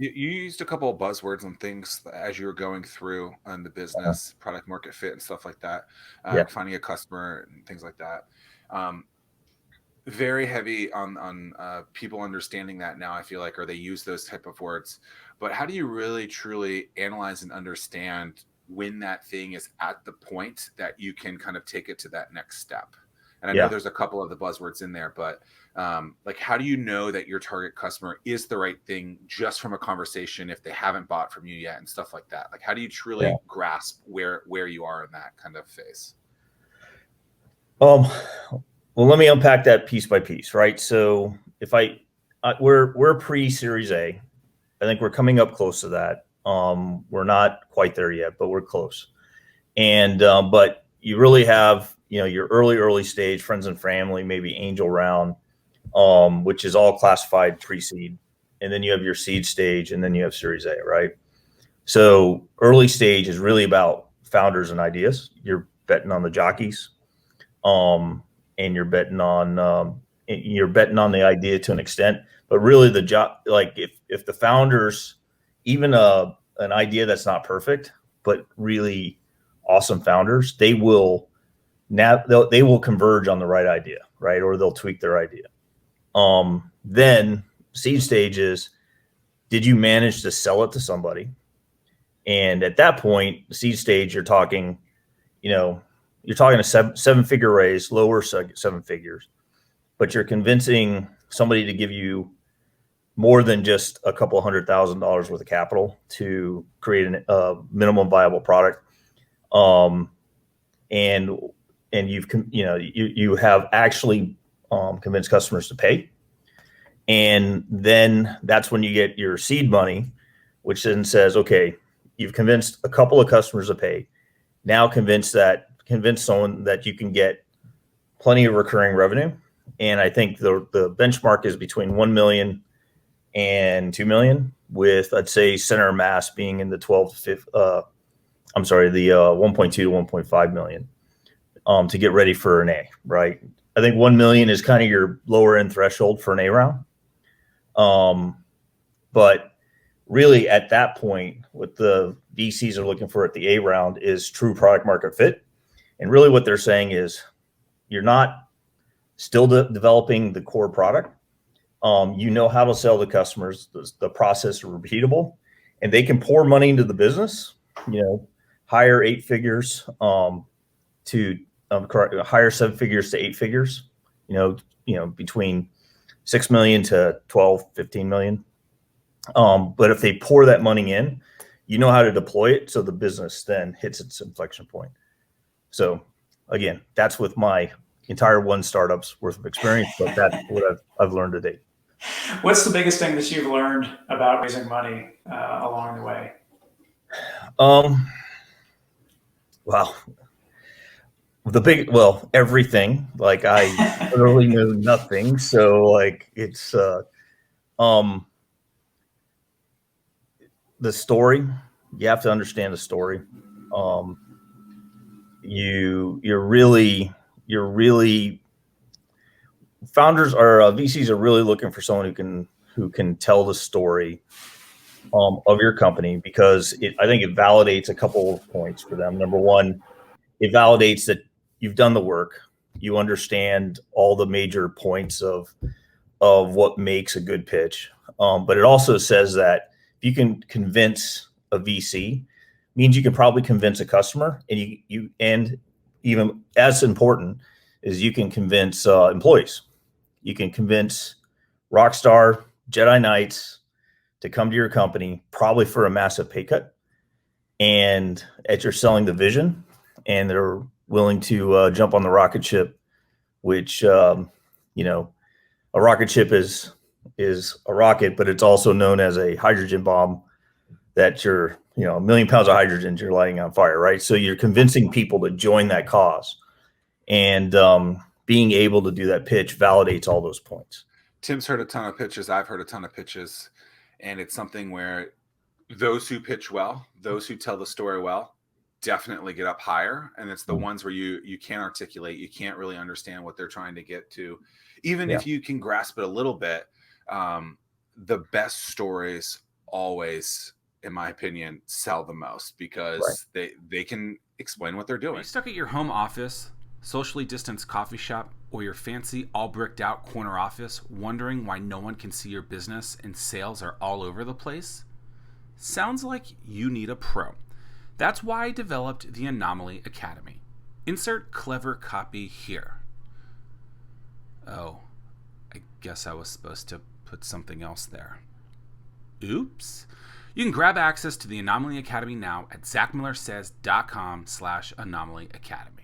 You used a couple of buzzwords and things as you were going through on the Uh, business, product market fit and stuff like that, yeah, finding a customer and things like that. Um, Very heavy on people understanding that now, I feel like, or they use those type of words. But how do you really truly analyze and understand when that thing is at the point that you can kind of take it to that next step? And I know yeah. there's a couple of the buzzwords in there, but like, how do you know that your target customer is the right thing just from a conversation if they haven't bought from you yet and stuff like that? Like, how do you Yeah. truly grasp where you are in that kind of phase? Um, well, let me unpack that piece by piece, right? So if we're pre-Series A. I think we're coming up close to that. We're not quite there yet, but we're close. And but you really have, your early stage friends and family, maybe angel round, which is all classified pre-seed, and then you have your seed stage, and then you have Series A, right? So early stage is really about founders and ideas. You're betting on the jockeys, and you're betting on the idea to an extent, but really the job, like if the founders, even an idea that's not perfect, but really awesome founders, they will converge on the right idea, right? Or they'll tweak their idea. Then seed stages, did you manage to sell it to somebody? And at that point, the seed stage, you know, you're talking a seven figure raise, lower seven figures, but you're convincing somebody to give you more than just a couple $100,000 worth of capital to create a minimum viable product. Um, and you have actually convinced customers to pay, and then that's when you get your seed money, which then says, okay, you've convinced a couple of customers to pay. Now convince someone that you can get plenty of recurring revenue. And I think the benchmark is between 1 million and 2 million, with, I'd say, center mass being in the 12 to 5, I'm sorry, the 1.2 to 1.5 million, to get ready for an A, right? I think 1 million is kind of your lower end threshold for an A round. But really at that point, what the VCs are looking for at the A round is true product market fit. And really what they're saying is, you're not still developing the core product. You know how to sell to customers. The process is repeatable, and they can pour money into the business. Hire 8 figures to hire 7 figures to 8 figures. Between 6 million to 12, 15 million. But if they pour that money in, you know how to deploy it so the business then hits its inflection point. So again, that's with my entire one startup's worth of experience, but that's what I've learned to date. What's the biggest thing that you've learned about raising money along the way? Wow. Everything. Like, I literally knew nothing. So like, it's the story. You have to understand the story. You're really founders or VCs are really looking for someone who can tell the story of your company, because I think it validates a couple of points for them. Number one, it validates that you've done the work. You understand all the major points of what makes a good pitch. But it also says that if you can convince a VC, means you can probably convince a customer, and even as important is, you can convince employees. You can convince Rockstar Jedi Knights to come to your company, probably for a massive pay cut, and as you're selling the vision, and they're willing to jump on the rocket ship, which a rocket ship is a rocket, but it's also known as a hydrogen bomb, that you're, 1 million pounds of hydrogen you're lighting on fire, right? So you're convincing people to join that cause, and being able to do that pitch validates all those points. Tim's heard a ton of pitches. I've heard a ton of pitches, and it's something where those who pitch well, those who tell the story well, definitely get up higher. And it's the ones where you can't articulate, you can't really understand what they're trying to get to, even if you can grasp it a little bit. The best stories always, in my opinion, sell the most because they can explain what they're doing. Are you stuck at your home office, socially distanced coffee shop, or your fancy, all bricked out corner office, wondering why no one can see your business and sales are all over the place? Sounds like you need a pro. That's why I developed the Anomaly Academy. Insert clever copy here. Oh, I guess I was supposed to put something else there. Oops. You can grab access to the Anomaly Academy now at zackmillersays.com/Anomaly Academy.